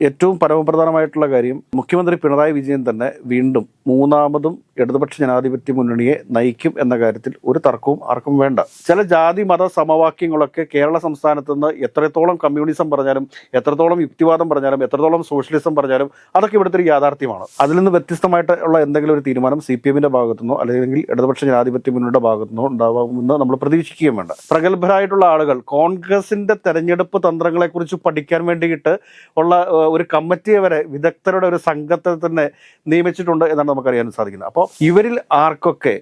ഏറ്റവും പരമപ്രധാനമായിട്ടുള്ള കാര്യം മുഖ്യമന്ത്രി പിണറായി വിജയൻ തന്നെ വീണ്ടും മൂന്നാമതും ഇടതുപക്ഷ ജനാധിപത്യ മുന്നണിയെ നയിക്കും എന്ന കാര്യത്തിൽ ഒരു തർക്കവും ആർക്കും വേണ്ട. ചില ജാതി മത സമവാക്യങ്ങളൊക്കെ കേരള സംസ്ഥാനത്ത് നിന്ന് എത്രത്തോളം കമ്മ്യൂണിസം പറഞ്ഞാലും, എത്രത്തോളം യുക്തിവാദം പറഞ്ഞാലും, എത്രത്തോളം സോഷ്യലിസം പറഞ്ഞാലും അതൊക്കെ ഇവിടുത്തെ ഒരു യാഥാർത്ഥ്യമാണ്. അതിൽ നിന്ന് വ്യത്യസ്തമായിട്ടുള്ള എന്തെങ്കിലും ഒരു തീരുമാനം CPM-ന്റെ ഭാഗത്തുനിന്നോ അല്ലെങ്കിൽ ഇടതുപക്ഷ ജനാധിപത്യ മുന്നണിയുടെ ഭാഗത്തുനിന്നോ ഉണ്ടാവുമെന്ന് നമ്മൾ പ്രതീക്ഷിക്കുകയും വേണ്ട. പ്രഗത്ഭരായിട്ടുള്ള ആളുകൾ കോൺഗ്രസിന്റെ തെരഞ്ഞെടുപ്പ് തന്ത്രങ്ങളെക്കുറിച്ച് പഠിക്കാൻ വേണ്ടിയിട്ട് ഉള്ള ഒരു കമ്മിറ്റിയെ വരെ വിദഗ്ധരുടെ ഒരു സംഘത്തെ തന്നെ നിയമിച്ചിട്ടുണ്ട് എന്നാണ് നമുക്കറിയാൻ സാധിക്കുന്നത്. അപ്പോൾ ഇവരിൽ ആർക്കൊക്കെ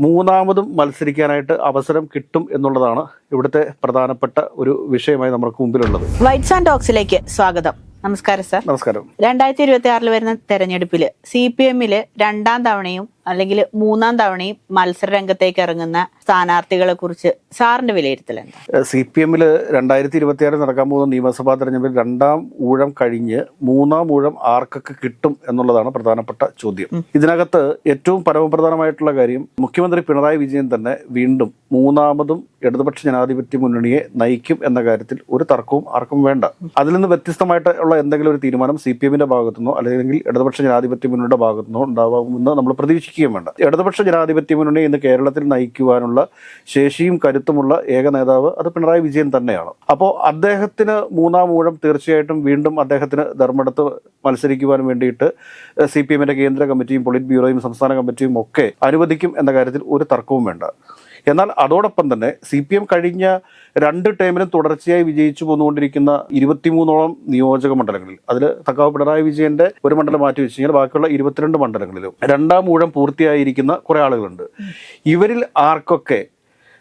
മൂന്നാമതും മത്സരിക്കാനായിട്ട് അവസരം കിട്ടും എന്നുള്ളതാണ് ഇവിടുത്തെ പ്രധാനപ്പെട്ട ഒരു വിഷയമായി നമുക്ക് മുമ്പിലുള്ളത്. വൈറ്റ്സ് ആൻഡ് ടോക്സിലേക്ക് സ്വാഗതം. നമസ്കാരം സർ. നമസ്കാരം. 2026 വരുന്ന തെരഞ്ഞെടുപ്പിൽ CPM-ല് രണ്ടാം തവണയും അല്ലെങ്കിൽ മൂന്നാം തവണയും മത്സര രംഗത്തേക്ക് ഇറങ്ങുന്ന സ്ഥാനാർത്ഥികളെ കുറിച്ച് സാറിന്റെ വിലയിരുത്തൽ എന്താ? CPM-ല് 2026 നടക്കാൻ പോകുന്ന നിയമസഭാ തെരഞ്ഞെടുപ്പിൽ രണ്ടാം ഊഴം കഴിഞ്ഞ് മൂന്നാം ഊഴം ആർക്കൊക്കെ കിട്ടും എന്നുള്ളതാണ് പ്രധാനപ്പെട്ട ചോദ്യം. ഇതിനകത്ത് ഏറ്റവും പരമപ്രധാനമായിട്ടുള്ള കാര്യം മുഖ്യമന്ത്രി പിണറായി വിജയൻ തന്നെ വീണ്ടും മൂന്നാമതും ഇടതുപക്ഷ ജനാധിപത്യ മുന്നണിയെ നയിക്കും എന്ന കാര്യത്തിൽ ഒരു തർക്കവും ആർക്കും വേണ്ട. അതിൽ നിന്ന് വ്യത്യസ്തമായിട്ടുള്ള എന്തെങ്കിലും ഒരു തീരുമാനം CPM-ന്റെ ഭാഗത്തുനിന്നോ അല്ലെങ്കിൽ ഇടതുപക്ഷ ജനാധിപത്യ മുന്നണിയുടെ ഭാഗത്തുനിന്നോ ഉണ്ടാവുമെന്ന് നമ്മൾ പ്രതീക്ഷിക്കുകയും വേണ്ട. ഇടതുപക്ഷ ജനാധിപത്യ മുന്നണി ഇന്ന് കേരളത്തിൽ നയിക്കുവാനുള്ള ശേഷിയും കരുത്തുമുള്ള ഏക നേതാവ് അത് പിണറായി വിജയൻ തന്നെയാണ്. അപ്പോൾ അദ്ദേഹത്തിന് മൂന്നാം ഊഴം തീർച്ചയായിട്ടും വീണ്ടും അദ്ദേഹത്തിന് ധർമ്മടത്ത് മത്സരിക്കുവാൻ വേണ്ടിയിട്ട് CPM-ന്റെ കേന്ദ്ര കമ്മിറ്റിയും പൊളിറ്റ് ബ്യൂറോയും സംസ്ഥാന കമ്മിറ്റിയും ഒക്കെ അനുവദിക്കും എന്ന കാര്യത്തിൽ ഒരു തർക്കവും വേണ്ട. എന്നാൽ അതോടൊപ്പം തന്നെ CPM കഴിഞ്ഞ 2 ടേമിലും തുടർച്ചയായി വിജയിച്ചു പോന്നുകൊണ്ടിരിക്കുന്ന 23ഓളം നിയോജക മണ്ഡലങ്ങളിൽ, അതിൽ സഖാവ് പിണറായി വിജയന്റെ ഒരു മണ്ഡലം മാറ്റി വെച്ച് കഴിഞ്ഞാൽ ബാക്കിയുള്ള 22 മണ്ഡലങ്ങളിലും രണ്ടാം ഊഴം പൂർത്തിയായിരിക്കുന്ന കുറെ ആളുകളുണ്ട്. ഇവരിൽ ആർക്കൊക്കെ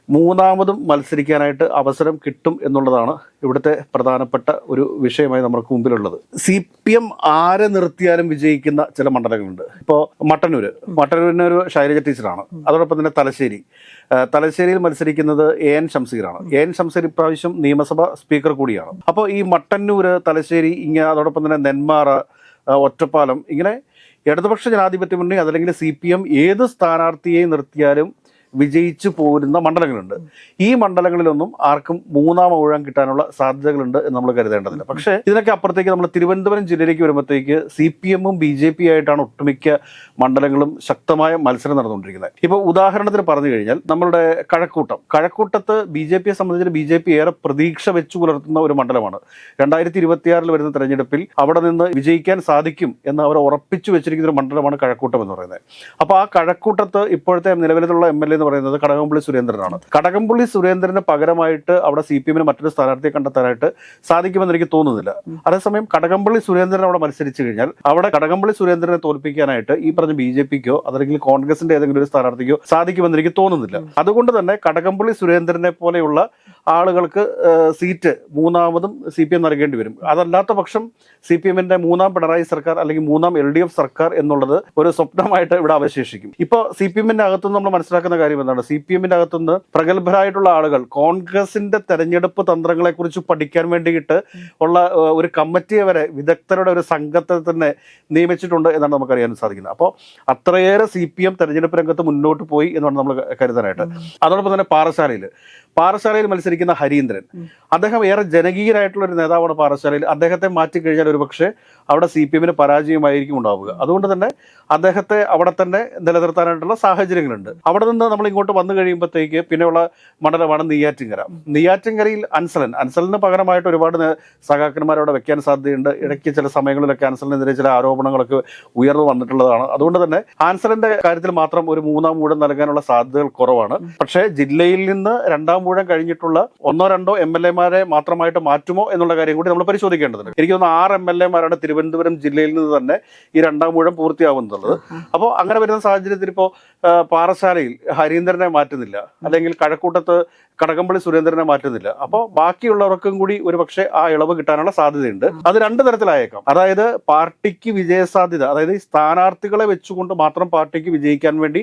മൂന്നാമതും മത്സരിക്കാനായിട്ട് അവസരം കിട്ടും എന്നുള്ളതാണ് ഇവിടുത്തെ പ്രധാനപ്പെട്ട ഒരു വിഷയമായി നമുക്ക് മുമ്പിലുള്ളത്. CPM ആരെ നിർത്തിയാലും വിജയിക്കുന്ന ചില മണ്ഡലങ്ങളുണ്ട്. ഇപ്പോൾ മട്ടന്നൂരിനൊരു ശൈലജ ടീച്ചറാണ്. അതോടൊപ്പം തന്നെ തലശ്ശേരിയിൽ മത്സരിക്കുന്നത് AN ഷംസീറാണ്. AN ഷംസീർ ഇപ്രാവശ്യം നിയമസഭാ സ്പീക്കർ കൂടിയാണ്. അപ്പോൾ ഈ മട്ടന്നൂര്, തലശ്ശേരി, അതോടൊപ്പം തന്നെ നെന്മാറ, ഒറ്റപ്പാലം, ഇങ്ങനെ ഇടതുപക്ഷ ജനാധിപത്യ മുന്നണി അതല്ലെങ്കിൽ CPM ഏത് സ്ഥാനാർത്ഥിയെ നിർത്തിയാലും വിജയിച്ചു പോരുന്ന മണ്ഡലങ്ങളുണ്ട്. ഈ മണ്ഡലങ്ങളിലൊന്നും ആർക്കും മൂന്നാം ഊഴം കിട്ടാനുള്ള സാധ്യതകളുണ്ട് എന്ന് നമ്മൾ കരുതേണ്ടതില്ല. പക്ഷേ ഇതിനൊക്കെ അപ്പുറത്തേക്ക് നമ്മൾ തിരുവനന്തപുരം ജില്ലയിലേക്ക് വരുമ്പോഴത്തേക്ക് CPM-ഉം BJP ആയിട്ടാണ് ഒട്ടുമിക്ക മണ്ഡലങ്ങളും ശക്തമായ മത്സരം നടന്നുകൊണ്ടിരിക്കുന്നത്. ഇപ്പോൾ ഉദാഹരണത്തിന് പറഞ്ഞു കഴിഞ്ഞാൽ നമ്മളുടെ കഴക്കൂട്ടത്ത് BJP-യെ സംബന്ധിച്ച് BJP ഏറെ പ്രതീക്ഷ വെച്ചു പുലർത്തുന്ന ഒരു മണ്ഡലമാണ്. 2026 വരുന്ന തെരഞ്ഞെടുപ്പിൽ അവിടെ നിന്ന് വിജയിക്കാൻ സാധിക്കും എന്ന് അവർ ഉറപ്പിച്ചു വെച്ചിരിക്കുന്ന ഒരു മണ്ഡലമാണ് കഴക്കൂട്ടം എന്ന് പറയുന്നത്. അപ്പോൾ ആ കഴക്കൂട്ടത്ത് ഇപ്പോഴത്തെ നിലവിലുള്ള MLA എന്ന് പറയുന്നത് കടകംപള്ളി സുരേന്ദ്രനാണ്. കടകംപള്ളി സുരേന്ദ്രന് പകരമായിട്ട് അവിടെ CPM-ന് മറ്റൊരു സ്ഥാനാർത്ഥിയെ കണ്ടെത്താനായിട്ട് സാധിക്കുമെന്ന് എനിക്ക് തോന്നുന്നില്ല. അതേസമയം കടകംപള്ളി സുരേന്ദ്രൻ അവിടെ മത്സരിച്ചു കഴിഞ്ഞാൽ അവിടെ കടകംപള്ളി സുരേന്ദ്രനെ തോൽപ്പിക്കാനായിട്ട് ഈ പറഞ്ഞ BJP-ക്കോ അതല്ലെങ്കിൽ കോൺഗ്രസിന്റെ ഏതെങ്കിലും ഒരു സ്ഥാനാർത്ഥിക്കോ സാധിക്കുമെന്ന് എനിക്ക് തോന്നുന്നില്ല. അതുകൊണ്ട് തന്നെ കടകംപള്ളി സുരേന്ദ്രനെ പോലെയുള്ള ആളുകൾക്ക് സീറ്റ് മൂന്നാമതും CPM നൽകേണ്ടി വരും. അതല്ലാത്ത പക്ഷം CPM-ന്റെ മൂന്നാം പിണറായി സർക്കാർ അല്ലെങ്കിൽ മൂന്നാം LDF സർക്കാർ എന്നുള്ളത് ഒരു സ്വപ്നമായിട്ട് ഇവിടെ അവശേഷിക്കും. ഇപ്പോൾ CPM-ന്റെ അകത്തുനിന്ന് നമ്മൾ മനസ്സിലാക്കുന്ന കാര്യം എന്താണ്? CPM-ന്റെ അകത്തുനിന്ന് പ്രഗത്ഭരായിട്ടുള്ള ആളുകൾ കോൺഗ്രസിന്റെ തെരഞ്ഞെടുപ്പ് തന്ത്രങ്ങളെക്കുറിച്ച് പഠിക്കാൻ വേണ്ടിയിട്ട് ഉള്ള ഒരു കമ്മിറ്റിയെ വരെ വിദഗ്ധരുടെ ഒരു സംഘത്തെ തന്നെ നിയമിച്ചിട്ടുണ്ട് എന്നാണ് നമുക്കറിയാൻ സാധിക്കുന്നത്. അപ്പോൾ അത്രയേറെ CPM തെരഞ്ഞെടുപ്പ് രംഗത്ത് മുന്നോട്ട് പോയി എന്നാണ് നമ്മൾ കരുതാനായിട്ട്. അതോടൊപ്പം തന്നെ പാറശാലയിൽ മത്സരിക്കുന്ന ഹരീന്ദ്രൻ, അദ്ദേഹം ഏറെ ജനകീയനായിട്ടുള്ള ഒരു നേതാവാണ്. പാറശാലയിൽ അദ്ദേഹത്തെ മാറ്റിക്കഴിഞ്ഞാൽ ഒരുപക്ഷെ അവിടെ CPM-ന് പരാജയമായിരിക്കും ഉണ്ടാവുക. അതുകൊണ്ട് തന്നെ അദ്ദേഹത്തെ അവിടെ തന്നെ നിലനിർത്താനായിട്ടുള്ള സാഹചര്യങ്ങളുണ്ട്. അവിടെ നിന്ന് നമ്മൾ ഇങ്ങോട്ട് വന്നു കഴിയുമ്പോഴത്തേക്ക് പിന്നെയുള്ള മണ്ഡലമാണ് നെയ്യാറ്റിൻകരയിൽ അൻസലിന് പകരമായിട്ട് ഒരുപാട് സഖാക്കന്മാർ അവിടെ വെക്കാൻ സാധ്യതയുണ്ട്. ഇടയ്ക്ക് ചില സമയങ്ങളിലൊക്കെ അൻസലിനെതിരെ ചില ആരോപണങ്ങളൊക്കെ ഉയർന്നു വന്നിട്ടുള്ളതാണ്. അതുകൊണ്ട് തന്നെ അൻസലിന്റെ കാര്യത്തിൽ മാത്രം ഒരു മൂന്നാം ഊഴം നൽകാനുള്ള സാധ്യതകൾ കുറവാണ്. പക്ഷേ ജില്ലയിൽ നിന്ന് രണ്ടാം ഊഴം കഴിഞ്ഞിട്ടുള്ള 1-2 MLA-മാരെ മാത്രമായിട്ട് മാറ്റുമോ എന്നുള്ള കാര്യം കൂടി നമ്മൾ പരിശോധിക്കേണ്ടതുണ്ട്. എനിക്ക് തോന്നുന്നു 6 MLA-മാരാണ് തിരുവനന്തപുരം ജില്ലയിൽ നിന്ന് തന്നെ ഈ രണ്ടാം ഊഴം പൂർത്തിയാവുന്നത്. അപ്പോൾ അങ്ങനെ വരുന്ന സാഹചര്യത്തിൽ ഇപ്പോൾ പാറശാലയിൽ ഹരീന്ദ്രനെ മാറ്റുന്നില്ല, അല്ലെങ്കിൽ കഴക്കൂട്ടത്ത് കടകംപള്ളി സുരേന്ദ്രനെ മാറ്റുന്നില്ല. അപ്പോൾ ബാക്കിയുള്ളവർക്കും കൂടി ഒരുപക്ഷെ ആ ഇളവ് കിട്ടാനുള്ള സാധ്യതയുണ്ട്. അത് 2 തരത്തിലായേക്കാം. അതായത് പാർട്ടിക്ക് വിജയസാധ്യത, അതായത് ഈ സ്ഥാനാർത്ഥികളെ വെച്ചുകൊണ്ട് മാത്രം പാർട്ടിക്ക് വിജയിക്കാൻ വേണ്ടി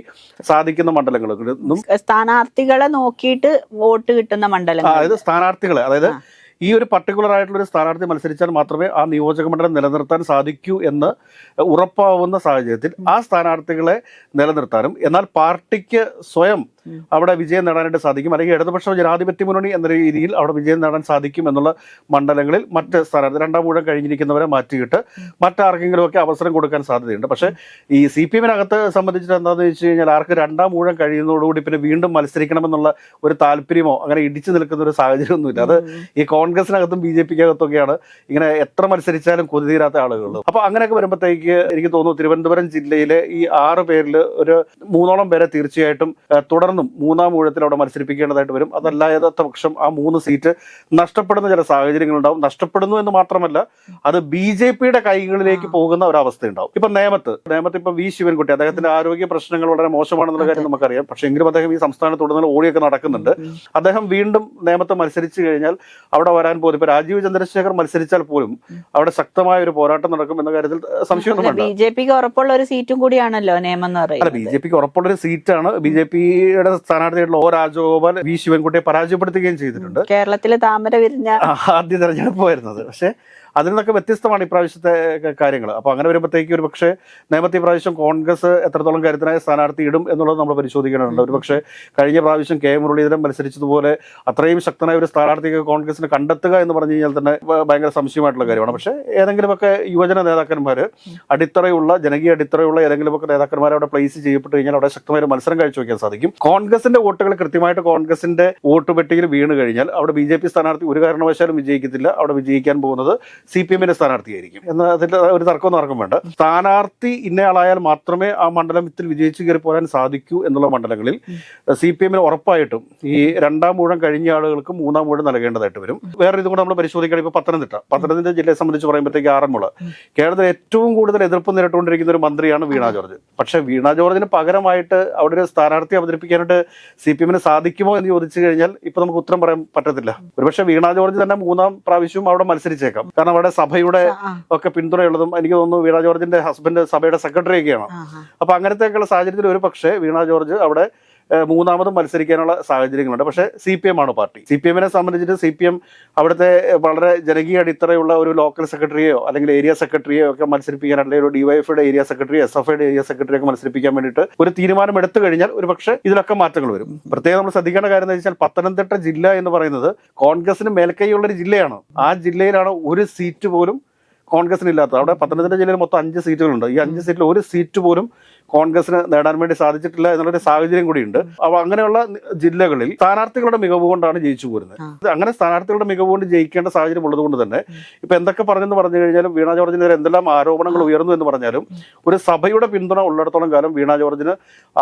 സാധിക്കുന്ന മണ്ഡലങ്ങളും സ്ഥാനാർത്ഥികളെ നോക്കിയിട്ട് വോട്ട് കിട്ടുന്ന മണ്ഡലങ്ങൾ, അതായത് സ്ഥാനാർത്ഥികളെ, അതായത് ഈ ഒരു പർട്ടിക്കുലർ ആയിട്ടുള്ള ഒരു സ്ഥാനാർത്ഥി മത്സരിച്ചാൽ മാത്രമേ ആ നിയോജക മണ്ഡലം നിലനിർത്താൻ സാധിക്കൂ എന്ന് ഉറപ്പാവുന്ന സാഹചര്യത്തിൽ ആ സ്ഥാനാർത്ഥികളെ നിലനിർത്താനും എന്നാൽ പാർട്ടിക്ക് സ്വയം അവിടെ വിജയം നേടാനായിട്ട് സാധിക്കും, അല്ലെങ്കിൽ ഇടതുപക്ഷ ജനാധിപത്യ മുന്നണി എന്ന രീതിയിൽ അവിടെ വിജയം നേടാൻ സാധിക്കും എന്നുള്ള മണ്ഡലങ്ങളിൽ മറ്റ് സ്ഥാനാർത്ഥി രണ്ടാം ഊഴം കഴിഞ്ഞിരിക്കുന്നവരെ മാറ്റിയിട്ട് മറ്റാർക്കെങ്കിലുമൊക്കെ അവസരം കൊടുക്കാൻ സാധ്യതയുണ്ട്. പക്ഷേ ഈ CPM-നകത്ത് സംബന്ധിച്ചിട്ട് എന്താണെന്ന് വെച്ച് കഴിഞ്ഞാൽ ആർക്ക് രണ്ടാം ഊഴം കഴിയുന്നതോടുകൂടി പിന്നെ വീണ്ടും മത്സരിക്കണമെന്നുള്ള ഒരു താല്പര്യമോ അങ്ങനെ ഇടിച്ചു നിൽക്കുന്ന ഒരു സാഹചര്യമൊന്നുമില്ല. അത് ഈ കോൺഗ്രസിനകത്തും BJP-ക്കകത്തൊക്കെയാണ് ഇങ്ങനെ എത്ര മത്സരിച്ചാലും കൊതിതീരാത്ത ആളുകൾ. അപ്പൊ അങ്ങനെയൊക്കെ വരുമ്പോഴത്തേക്ക് എനിക്ക് തോന്നുന്നു തിരുവനന്തപുരം ജില്ലയിലെ ഈ 6 പേരിൽ ഒരു 3ഓളം പേരെ തീർച്ചയായിട്ടും തുടർന്നും മൂന്നാം ഊഴത്തിൽ അവിടെ മത്സരിപ്പിക്കേണ്ടതായിട്ട് വരും. അതല്ലാത്ത പക്ഷം ആ 3 സീറ്റ് നഷ്ടപ്പെടുന്ന ചില സാഹചര്യങ്ങളുണ്ടാവും. നഷ്ടപ്പെടുന്നു എന്ന് മാത്രമല്ല അത് BJP-യുടെ കൈകളിലേക്ക് പോകുന്ന ഒരവസ്ഥയുണ്ടാവും. ഇപ്പൊ നേമത്ത് ഇപ്പൊ V. ശിവൻകുട്ടി, അദ്ദേഹത്തിന്റെ ആരോഗ്യ പ്രശ്നങ്ങൾ വളരെ മോശമാണെന്നുള്ള കാര്യം നമുക്കറിയാം. പക്ഷെ എങ്കിലും അദ്ദേഹം ഈ സംസ്ഥാനത്തുടനീളം ഓടിയൊക്കെ നടക്കുന്നുണ്ട്. അദ്ദേഹം വീണ്ടും നേമത്ത് മത്സരിച്ചു കഴിഞ്ഞാൽ അവിടെ വരാൻ പോകും. ഇപ്പൊ രാജീവ് ചന്ദ്രശേഖർ മത്സരിച്ചാൽ പോലും അവിടെ ശക്തമായ ഒരു പോരാട്ടം നടക്കും എന്ന കാര്യത്തിൽ സംശയമൊന്നും വേണ്ട. BJP-ക്ക് ഉറപ്പുള്ള ഒരു സീറ്റും കൂടിയാണല്ലോ നേമം എന്ന് പറയുന്നത്. BJP-ക്ക് ഉറപ്പുള്ള ഒരു സീറ്റാണ്. BJP-യുടെ സ്ഥാനാർത്ഥിയായിട്ടുള്ള O. രാജഗോപാൽ V. ശിവൻകുട്ടിയെ പരാജയപ്പെടുത്തുകയും ചെയ്തിട്ടുണ്ട്. കേരളത്തിലെ താമര വിരിഞ്ഞ ആദ്യ തെരഞ്ഞെടുപ്പ് വരുന്നത്. പക്ഷെ അതിൽ നിന്നൊക്കെ വ്യത്യസ്തമാണ് ഇപ്രാവശ്യത്തെ കാര്യങ്ങൾ. അപ്പോൾ അങ്ങനെ വരുമ്പോഴത്തേക്ക് ഒരു പക്ഷേ നേമത്തെ പ്രാവശ്യം കോൺഗ്രസ് എത്രത്തോളം കരുത്തനായ സ്ഥാനാർത്ഥി ഇടും എന്നുള്ളത് നമ്മൾ പരിശോധിക്കേണ്ടതുണ്ട്. ഒരു പക്ഷേ കഴിഞ്ഞ പ്രാവശ്യം K. മുരളീധരൻ മത്സരിച്ചതുപോലെ അത്രയും ശക്തനായ ഒരു സ്ഥാനാർത്ഥിയെ കോൺഗ്രസിന് കണ്ടെത്തുക എന്ന് പറഞ്ഞു കഴിഞ്ഞാൽ തന്നെ ഭയങ്കര സംശയമായിട്ടുള്ള കാര്യമാണ്. പക്ഷേ ഏതെങ്കിലുമൊക്കെ യുവജന നേതാക്കന്മാർ അടിത്തറയുള്ള ജനകീയ അടിത്തറയുള്ള ഏതെങ്കിലുമൊക്കെ നേതാക്കന്മാർ അവിടെ പ്ലേസ് ചെയ്യപ്പെട്ട് കഴിഞ്ഞാൽ അവിടെ ശക്തമായ ഒരു മത്സരം കാഴ്ചവെക്കാൻ സാധിക്കും. കോൺഗ്രസിന്റെ വോട്ടുകൾ കൃത്യമായിട്ട് കോൺഗ്രസിന്റെ വോട്ട് പെട്ടിയിൽ വീണ് കഴിഞ്ഞാൽ അവിടെ BJP സ്ഥാനാർത്ഥി ഒരു കാരണവശാലും വിജയിക്കത്തില്ല. അവിടെ വിജയിക്കാൻ പോകുന്നത് CPM-ന്റെ സ്ഥാനാർത്ഥിയായിരിക്കും എന്ന് അതിന്റെ ഒരു തർക്കമൊന്നും ആർക്കും വേണ്ട. സ്ഥാനാർത്ഥി ഇന്നയാളായാൽ മാത്രമേ ആ മണ്ഡലത്തിൽ വിജയിച്ചു കയറി പോരാൻ സാധിക്കൂ എന്നുള്ള മണ്ഡലങ്ങളിൽ CPM-ന് ഉറപ്പായിട്ടും ഈ രണ്ടാം ഊഴം കഴിഞ്ഞ ആളുകൾക്ക് മൂന്നാം ഊഴം നൽകേണ്ടതായിട്ട് വരും. വേറെ ഇതും കൂടെ നമ്മൾ പരിശോധിക്കണം. ഇപ്പൊ പത്തനംതിട്ട ജില്ലയെ സംബന്ധിച്ച് പറയുമ്പോഴത്തേക്ക് ആറന്മുള കേരളത്തിൽ ഏറ്റവും കൂടുതൽ എതിർപ്പ് നേരിട്ടുകൊണ്ടിരിക്കുന്ന ഒരു മന്ത്രിയാണ് വീണ ജോർജ്. പക്ഷേ വീണ ജോർജിന് പകരമായിട്ട് അവിടെ ഒരു സ്ഥാനാർത്ഥി അവതരിപ്പിക്കാനായിട്ട് CPM-ന് സാധിക്കുമോ എന്ന് ചോദിച്ചു കഴിഞ്ഞാൽ ഇപ്പൊ നമുക്ക് ഉത്തരം പറയാൻ പറ്റത്തില്ല. ഒരുപക്ഷെ വീണ ജോർജ് തന്നെ മൂന്നാം പ്രാവശ്യവും അവിടെ മത്സരിച്ചേക്കാം. കാരണം അവിടെ സഭയുടെ ഒക്കെ പിന്തുണയുള്ളതും എനിക്ക് തോന്നുന്നു വീണ ജോർജിന്റെ ഹസ്ബൻഡ് സഭയുടെ സെക്രട്ടറി ഒക്കെയാണ്. അപ്പൊ അങ്ങനത്തെയൊക്കെയുള്ള സാഹചര്യത്തിൽ ഒരു പക്ഷേ വീണ ജോർജ് അവിടെ മൂന്നാമതും മത്സരിക്കാനുള്ള സാഹചര്യങ്ങളുണ്ട്. പക്ഷേ CPM ആണ് പാർട്ടി. CPM-നെ സംബന്ധിച്ചിട്ട് CPM അവിടുത്തെ വളരെ ജനകീയ അടിത്തറയുള്ള ഒരു ലോക്കൽ സെക്രട്ടറിയോ അല്ലെങ്കിൽ ഏരിയ സെക്രട്ടറിയോ ഒക്കെ മത്സരിപ്പിക്കാൻ, അല്ലെങ്കിൽ ഒരു DYF-യുടെ ഏരിയ സെക്രട്ടറി, SF-യുടെ ഏരിയ സെക്രട്ടറി ഒക്കെ മത്സരിപ്പിക്കാൻ വേണ്ടിയിട്ട് ഒരു തീരുമാനം എടുത്തു കഴിഞ്ഞാൽ ഒരു പക്ഷേ ഇതിലൊക്കെ മാറ്റങ്ങൾ വരും. പ്രത്യേകം നമ്മൾ ശ്രദ്ധിക്കേണ്ട കാര്യം എന്ന് വെച്ചാൽ പത്തനംതിട്ട ജില്ല എന്ന് പറയുന്നത് കോൺഗ്രസിന് മേൽക്കൈയുള്ള ഒരു ജില്ലയാണ്. ആ ജില്ലയിലാണ് ഒരു സീറ്റ് പോലും കോൺഗ്രസിന് ഇല്ലാത്തത്. അവിടെ പത്തനംതിട്ട ജില്ലയിൽ മൊത്തം 5 സീറ്റുകളുണ്ട്. ഈ 5 സീറ്റിൽ ഒരു സീറ്റ് പോലും കോൺഗ്രസിന് നേടാൻ വേണ്ടി സാധിച്ചിട്ടില്ല എന്നുള്ളൊരു സാഹചര്യം കൂടിയുണ്ട്. അപ്പോൾ അങ്ങനെയുള്ള ജില്ലകളിൽ സ്ഥാനാർത്ഥികളുടെ മികവ് കൊണ്ടാണ് ജയിച്ചു പോരുന്നത്. അങ്ങനെ സ്ഥാനാർത്ഥികളുടെ മികവ് കൊണ്ട് ജയിക്കേണ്ട സാഹചര്യം ഉള്ളതുകൊണ്ട് തന്നെ ഇപ്പൊ എന്തൊക്കെ പറഞ്ഞു കഴിഞ്ഞാലും വീണ ജോർജിനെതിരെ എന്തെല്ലാം ആരോപണങ്ങൾ ഉയർന്നു എന്ന് പറഞ്ഞാലും ഒരു സഭയുടെ പിന്തുണ ഉള്ളിടത്തോളം കാലം വീണ ജോർജിന്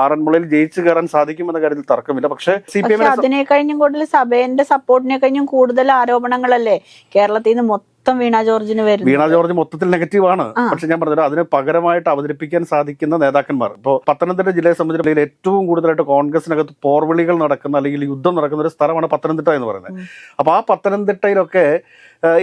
ആറന്മുളയിൽ ജയിച്ചു കയറാൻ സാധിക്കും എന്ന കാര്യത്തിൽ തർക്കമില്ല. പക്ഷേ CPM അതിനെ കഴിഞ്ഞും കൂടുതൽ സഭയുടെ സപ്പോർട്ടിനെ കഴിഞ്ഞും കൂടുതൽ ആരോപണങ്ങളല്ലേ കേരളത്തിൽ നിന്ന് മൊത്തം വീണ ജോർജിന് വരുന്നത്? വീണ ജോർജ് മൊത്തത്തിൽ നെഗറ്റീവാണ്. പക്ഷെ ഞാൻ പറഞ്ഞത് അതിന് പകരമായിട്ട് അവതരിപ്പിക്കാൻ സാധിക്കുന്ന നേതാക്കന്മാർ ഇപ്പോൾ പത്തനംതിട്ട ജില്ലയെ സംബന്ധിച്ചിടത്തോളം ഏറ്റവും കൂടുതലായിട്ട് കോൺഗ്രസിനകത്ത് പോർവിളികൾ നടക്കുന്ന അല്ലെങ്കിൽ യുദ്ധം നടക്കുന്ന ഒരു സ്ഥലമാണ് പത്തനംതിട്ട എന്ന് പറയുന്നത്. അപ്പോൾ ആ പത്തനംതിട്ടയിലൊക്കെ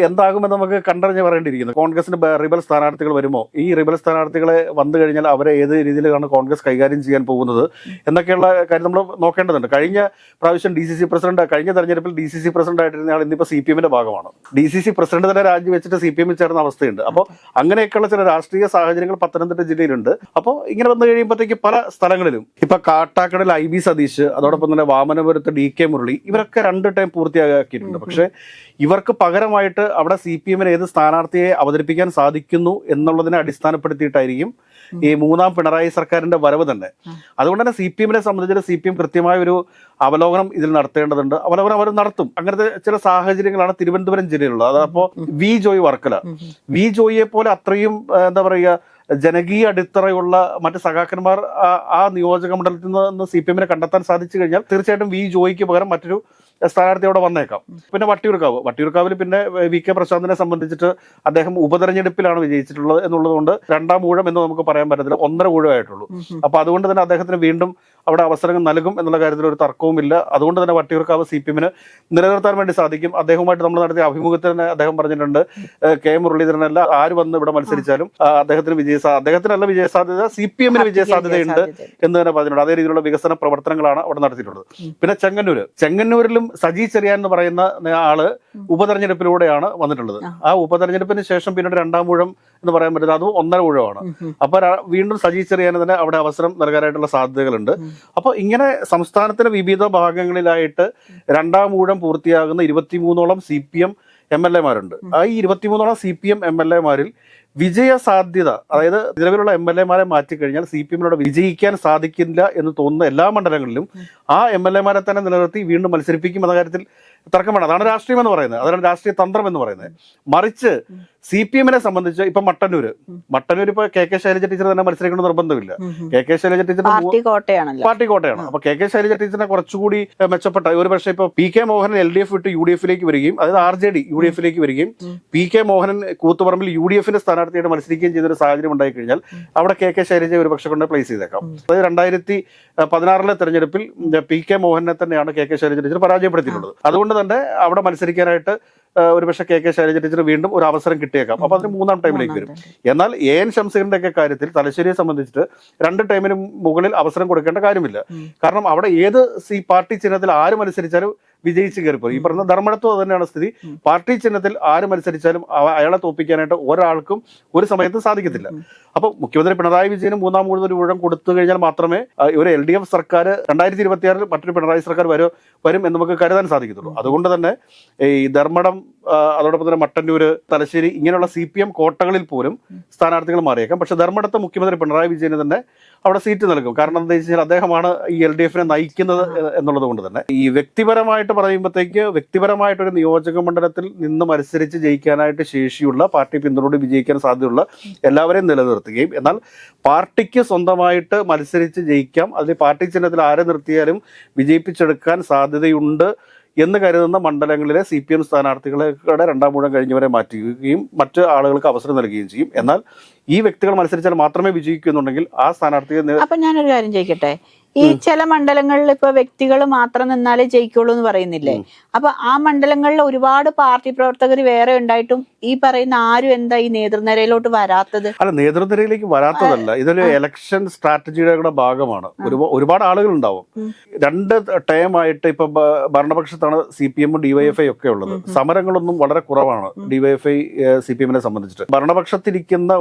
എന്താകുമെന്ന് നമുക്ക് കണ്ടറിഞ്ഞ് പറയേണ്ടിയിരിക്കുന്നു. കോൺഗ്രസിന് റിബൽ സ്ഥാനാർത്ഥികൾ വരുമോ, ഈ റിബൽ സ്ഥാനാർത്ഥികളെ വന്നു കഴിഞ്ഞാൽ അവരെ ഏത് രീതിയിലാണ് കോൺഗ്രസ് കൈകാര്യം ചെയ്യാൻ പോകുന്നത് എന്നൊക്കെയുള്ള കാര്യം നമ്മൾ നോക്കേണ്ടതുണ്ട്. കഴിഞ്ഞ പ്രാവശ്യം DCC പ്രസിഡന്റ്, കഴിഞ്ഞ തെരഞ്ഞെടുപ്പിൽ DCC പ്രസിഡന്റ് ആയിട്ടിരുന്ന ആൾ ഇന്നിപ്പോൾ CPM-ന്റെ ഭാഗമാണ്. DCC പ്രസിഡന്റ് തന്നെ രാജിവെച്ചിട്ട് CPM-ൽ ചേർന്ന അവസ്ഥയുണ്ട്. അപ്പോൾ അങ്ങനെയൊക്കെയുള്ള ചില രാഷ്ട്രീയ സാഹചര്യങ്ങൾ പത്തനംതിട്ട ജില്ലയിലുണ്ട്. അപ്പോൾ ഇങ്ങനെ വന്നു കഴിയുമ്പോഴത്തേക്ക് പല സ്ഥലങ്ങളിലും ഇപ്പൊ കാട്ടാക്കടയിൽ IB സതീഷ്, അതോടൊപ്പം തന്നെ വാമനപുരത്ത് DK മുരളി, ഇവരൊക്കെ 2 ടൈം പൂർത്തിയാക്കിയിട്ടുണ്ട്. പക്ഷേ ഇവർക്ക് പകരമായിട്ട് അവിടെ CPM-ന് ഏത് സ്ഥാനാർത്ഥിയെ അവതരിപ്പിക്കാൻ സാധിക്കുന്നു എന്നുള്ളതിനെ അടിസ്ഥാനപ്പെടുത്തിയിട്ടായിരിക്കും ഈ മൂന്നാം പിണറായി സർക്കാരിന്റെ വരവ് തന്നെ. അതുകൊണ്ട് തന്നെ CPM-നെ സംബന്ധിച്ച് CPM കൃത്യമായ ഒരു അവലോകനം ഇതിൽ നടത്തേണ്ടതുണ്ട്. അവലോകനം അവർ നടത്തും. അങ്ങനത്തെ ചില സാഹചര്യങ്ങളാണ് തിരുവനന്തപുരം ജില്ലയിലുള്ളത്. അതപ്പോ V. ജോയ് വർക്കല, V. ജോയിയെ പോലെ അത്രയും എന്താ പറയുക ജനകീയ അടിത്തറയുള്ള മറ്റ് സഖാക്കന്മാർ ആ നിയോജക മണ്ഡലത്തിൽ നിന്ന് CPM-നെ കണ്ടെത്താൻ സാധിച്ചു കഴിഞ്ഞാൽ തീർച്ചയായിട്ടും V. ജോയിക്ക് പകരം മറ്റൊരു സ്ഥാനാർത്ഥി അവിടെ വന്നേക്കാം. പിന്നെ വട്ടിയൂർക്കാവിൽ പിന്നെ VK പ്രശാന്തിനെ സംബന്ധിച്ചിട്ട് അദ്ദേഹം ഉപതെരഞ്ഞെടുപ്പിലാണ് വിജയിച്ചിട്ടുള്ളത് എന്നുള്ളതുകൊണ്ട് രണ്ടാം ഊഴം എന്ന് നമുക്ക് പറയാൻ പറ്റത്തില്ല, 1.5 ഊഴമായിട്ടുള്ളൂ. അപ്പൊ അതുകൊണ്ട് തന്നെ അദ്ദേഹത്തിന് വീണ്ടും അവിടെ അവസരങ്ങൾ നൽകും എന്നുള്ള കാര്യത്തിൽ ഒരു തർക്കവുമില്ല. അതുകൊണ്ട് തന്നെ വട്ടിയൂർക്കാവ് CPM-ന് നിലനിർത്താൻ വേണ്ടി സാധിക്കും. അദ്ദേഹവുമായിട്ട് നമ്മൾ നടത്തിയ അഭിമുഖത്തിൽ തന്നെ അദ്ദേഹം പറഞ്ഞിട്ടുണ്ട്, K. മുരളീധരനല്ല ആര് വന്ന് ഇവിടെ മത്സരിച്ചാലും അദ്ദേഹത്തിനല്ല വിജയസാധ്യത, CPM-ന് വിജയസാധ്യതയുണ്ട് എന്ന് തന്നെ പറഞ്ഞിട്ടുണ്ട്. അതേ രീതിയിലുള്ള വികസന പ്രവർത്തനങ്ങളാണ് അവിടെ നടത്തിയിട്ടുള്ളത്. പിന്നെ ചെങ്ങന്നൂരിലും സജി ചെറിയാൻ എന്ന് പറയുന്ന ആള് ഉപതെരഞ്ഞെടുപ്പിലൂടെയാണ് വന്നിട്ടുള്ളത്. ആ ഉപതെരഞ്ഞെടുപ്പിന് ശേഷം പിന്നീട് രണ്ടാം ഊഴം എന്ന് പറയാൻ പറ്റുന്നത് അതും 1.5 ഊഴമാണ്. അപ്പൊ വീണ്ടും സജി ചെറിയാൻ തന്നെ അവിടെ അവസരം നൽകാനായിട്ടുള്ള സാധ്യതകളുണ്ട്. അപ്പോൾ ഇങ്ങനെ സംസ്ഥാനത്തിന്റെ വിവിധ ഭാഗങ്ങളിലായിട്ട് രണ്ടാം ഊഴം പൂർത്തിയാകുന്ന 23ഓളം CPM MLA-മാരുണ്ട്. ആ ഈ 23ഓളം CPM MLA-മാരിൽ വിജയ സാധ്യത, അതായത് നിലവിലുള്ള MLA-മാരെ മാറ്റിക്കഴിഞ്ഞാൽ CPM-നോട് വിജയിക്കാൻ സാധിക്കില്ല എന്ന് തോന്നുന്ന എല്ലാ മണ്ഡലങ്ങളിലും ആ MLA-മാരെ തന്നെ നിലനിർത്തി വീണ്ടും മത്സരിപ്പിക്കും എന്ന കാര്യത്തിൽ തർക്കം വേണം. അതാണ് രാഷ്ട്രീയം എന്ന് പറയുന്നത്, അതാണ് രാഷ്ട്രീയ തന്ത്രം എന്ന് പറയുന്നത്. മറിച്ച് CPM-നെ സംബന്ധിച്ച് ഇപ്പൊ മട്ടന്നൂർ ഇപ്പൊ KK ശൈലജ ടീച്ചർ തന്നെ മത്സരിക്കണം നിർബന്ധമില്ല. KK ശൈലജ ടീച്ചർ പാർട്ടി കോട്ടയാണ്. അപ്പൊ KK ശൈലജ ടീച്ചറിനെ കുറച്ചുകൂടി മെച്ചപ്പെട്ട ഒരു പക്ഷേ ഇപ്പൊ PK മോഹനൻ LDF വിട്ട് UDF-ലേക്ക് വരികയും, അതായത് RJD UDF-ലേക്ക് വരികയും PK മോഹനൻ കൂത്തുപറമ്പിൽ UDF-ന്റെ സ്ഥാനാർത്ഥിയായിട്ട് മത്സരിക്കുകയും ചെയ്തൊരു സാഹചര്യം ഉണ്ടായി കഴിഞ്ഞാൽ അവിടെ KK ശൈലജ ഒരു പക്ഷെ കൊണ്ട് പ്ലേസ് ചെയ്തേക്കാം. അതായത് 2016 തെരഞ്ഞെടുപ്പിൽ PK മോഹനെ തന്നെയാണ് KK ശൈലജ ടീച്ചർ പരാജയപ്പെടുത്തിയിട്ടുള്ളത്. അതുകൊണ്ട് തന്നെ അവിടെ മത്സരിക്കാനായിട്ട് ഒരുപക്ഷെ KK ശൈലജ ടീച്ചർ വീണ്ടും ഒരു അവസരം കിട്ടിയേക്കാം. അപ്പൊ അതിന് 3ാം ടൈമിലേക്ക് വരും. എന്നാൽ AN ഷംസീറിന്റെ ഒക്കെ കാര്യത്തിൽ തലശ്ശേരിയെ സംബന്ധിച്ചിട്ട് 2 ടൈമിന് മുകളിൽ അവസരം കൊടുക്കേണ്ട കാര്യമില്ല. കാരണം അവിടെ ഏത് പാർട്ടി ചിഹ്നത്തിൽ ആര് മത്സരിച്ചാലും വിജയിച്ച് കയറിപ്പോയി. ഈ പറഞ്ഞ ധർമ്മടത്തും അത് തന്നെയാണ് സ്ഥിതി. പാർട്ടി ചിഹ്നത്തിൽ ആര് മത്സരിച്ചാലും അയാളെ തോപ്പിക്കാനായിട്ട് ഒരാൾക്കും ഒരു സമയത്ത് സാധിക്കത്തില്ല. അപ്പൊ മുഖ്യമന്ത്രി പിണറായി വിജയനും 3ാം ഊഴം കൊടുത്തു കഴിഞ്ഞാൽ മാത്രമേ ഒരു LDF സർക്കാർ 2026 മറ്റൊരു പിണറായി സർക്കാർ വരും എന്ന് നമുക്ക് കരുതാൻ സാധിക്കത്തുള്ളൂ. അതുകൊണ്ട് തന്നെ ഈ ധർമ്മടം, അതോടൊപ്പം തന്നെ മട്ടന്നൂർ, തലശ്ശേരി ഇങ്ങനെയുള്ള CPM കോട്ടകളിൽ പോലും സ്ഥാനാർത്ഥികൾ മാറിയേക്കാം. പക്ഷെ ധർമ്മടത്ത് മുഖ്യമന്ത്രി പിണറായി വിജയന് തന്നെ അവിടെ സീറ്റ് നൽകും. കാരണം എന്താ വെച്ചാൽ അദ്ദേഹമാണ് ഈ LDF-നെ നയിക്കുന്നത് എന്നുള്ളത് കൊണ്ട് തന്നെ. ഈ വ്യക്തിപരമായിട്ട് പറയുമ്പോഴത്തേക്ക് വ്യക്തിപരമായിട്ടൊരു നിയോജക മണ്ഡലത്തിൽ നിന്ന് മത്സരിച്ച് ജയിക്കാനായിട്ട് ശേഷിയുള്ള, പാർട്ടി പിന്തുണയോട് വിജയിക്കാൻ സാധ്യതയുള്ള എല്ലാവരെയും നിലനിർത്തുകയും, എന്നാൽ പാർട്ടിക്ക് സ്വന്തമായിട്ട് മത്സരിച്ച് ജയിക്കാം, അതിൽ പാർട്ടി ചിഹ്നത്തിൽ ആരെ നിർത്തിയാലും വിജയിപ്പിച്ചെടുക്കാൻ സാധ്യതയുണ്ട് എന്ന് കരുതുന്ന മണ്ഡലങ്ങളിലെ CPM സ്ഥാനാർത്ഥികളെ 2ാം ഊഴം കഴിഞ്ഞവരെ മാറ്റുകയും മറ്റ് ആളുകൾക്ക് അവസരം നൽകുകയും ചെയ്യും. എന്നാൽ ഈ വ്യക്തികൾ മത്സരിച്ചാൽ മാത്രമേ വിജയിക്കുന്നുണ്ടെങ്കിൽ ആ സ്ഥാനാർത്ഥിയെ. അപ്പൊ ഞാനൊരു കാര്യം ചോദിക്കട്ടെ, ഈ ചില മണ്ഡലങ്ങളിൽ ഇപ്പൊ വ്യക്തികൾ മാത്രം നിന്നാലേ ജയിക്കുള്ളൂ എന്ന് പറയുന്നില്ലേ? അപ്പൊ ആ മണ്ഡലങ്ങളിൽ ഒരുപാട് പാർട്ടി പ്രവർത്തകർ വേറെ ഉണ്ടായിട്ടും ഈ പറയുന്ന ആരും എന്താ ഈ നേതൃനിരയിലോട്ട് വരാത്തത്? അല്ല, നേതൃനിരയിലേക്ക് വരാത്തതല്ല, ഇതൊരു ഇലക്ഷൻ സ്ട്രാറ്റജിയുടെ ഭാഗമാണ്. ഒരുപാട് ആളുകൾ ഉണ്ടാവും. 2 ടൈമായിട്ട് ഇപ്പൊ ഭരണപക്ഷത്താണ് CPM DYFI ഒക്കെ ഉള്ളത്. സമരങ്ങളൊന്നും വളരെ കുറവാണ് DYFI CPM-നെ സംബന്ധിച്ചിട്ട്. ഭരണപക്ഷത്തിരിക്കുന്ന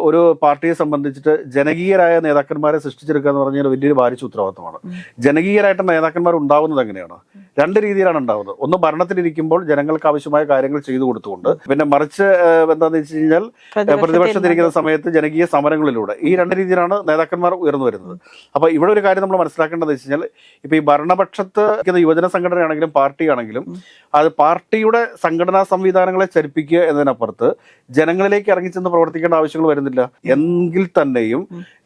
ഒരു പാർട്ടിയെ സംബന്ധിച്ചിട്ട് ജനകീയരായ നേതാക്കന്മാരെ സൃഷ്ടിച്ചെടുക്കുക എന്ന് പറഞ്ഞാൽ വലിയൊരു ഭാരിച്ച ഉത്തരവാദിത്തമാണ്. ജനകീയരായിട്ട് നേതാക്കന്മാർ ഉണ്ടാവുന്നത് എങ്ങനെയാണ്? 2 രീതിയിലാണ് ഉണ്ടാവുന്നത്. ഒന്ന്, ഭരണത്തിലിരിക്കുമ്പോൾ ജനങ്ങൾക്ക് ആവശ്യമായ കാര്യങ്ങൾ ചെയ്തു കൊടുത്തുകൊണ്ട്, പിന്നെ മറിച്ച് എന്താണെന്ന് വെച്ച് കഴിഞ്ഞാൽ പ്രതിപക്ഷത്തിരിക്കുന്ന സമയത്ത് ജനകീയ സമരങ്ങളിലൂടെ. ഈ 2 രീതിയിലാണ് നേതാക്കന്മാർ ഉയർന്നു വരുന്നത്. അപ്പൊ ഇവിടെ ഒരു കാര്യം നമ്മൾ മനസ്സിലാക്കേണ്ടത് വെച്ച് കഴിഞ്ഞാൽ, ഇപ്പൊ ഈ ഭരണപക്ഷത്ത് യുവജന സംഘടനയാണെങ്കിലും പാർട്ടിയാണെങ്കിലും അത് പാർട്ടിയുടെ സംഘടനാ സംവിധാനങ്ങളെ ചലിപ്പിക്കുക എന്നതിനപ്പുറത്ത് ജനങ്ങളിലേക്ക് ഇറങ്ങിച്ചെന്ന് പ്രവർത്തിക്കേണ്ട ആവശ്യങ്ങൾ വരുന്നില്ല. എങ്കിൽ തന്നെയും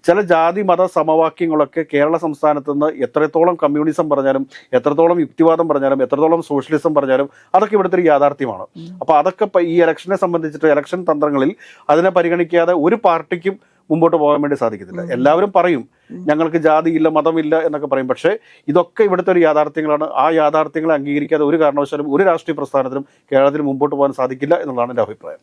ചില ജാതി മത സമവാക്യങ്ങളൊക്കെ കേരള സംസ്ഥാനത്ത് നിന്ന് എത്രത്തോളം കമ്മ്യൂണിസം പറഞ്ഞാലും, എത്രത്തോളം യുക്തിവാദം പറഞ്ഞാലും, എത്രത്തോളം സോഷ്യലിസം പറഞ്ഞാലും അതൊക്കെ ഇവിടുത്തെ ഒരു യാഥാർത്ഥ്യമാണ്. അപ്പൊ അതൊക്കെ ഈ ഇലക്ഷനെ സംബന്ധിച്ചിട്ട് ഇലക്ഷൻ തന്ത്രങ്ങളിൽ അതിനെ പരിഗണിക്കാതെ ഒരു പാർട്ടിക്കും മുമ്പോട്ട് പോകാൻ വേണ്ടി സാധിക്കത്തില്ല. എല്ലാവരും പറയും ഞങ്ങൾക്ക് ജാതിയില്ല, മതമില്ല എന്നൊക്കെ പറയും. പക്ഷേ ഇതൊക്കെ ഇവിടുത്തെ ഒരു യാഥാർത്ഥ്യങ്ങളാണ്. ആ യാഥാർത്ഥ്യങ്ങളെ അംഗീകരിക്കാതെ ഒരു കാരണവശാലും ഒരു രാഷ്ട്രീയ പ്രസ്ഥാനത്തിനും കേരളത്തിൽ മുമ്പോട്ട് പോകാൻ സാധിക്കില്ല എന്നുള്ളതാണ് എൻ്റെ അഭിപ്രായം.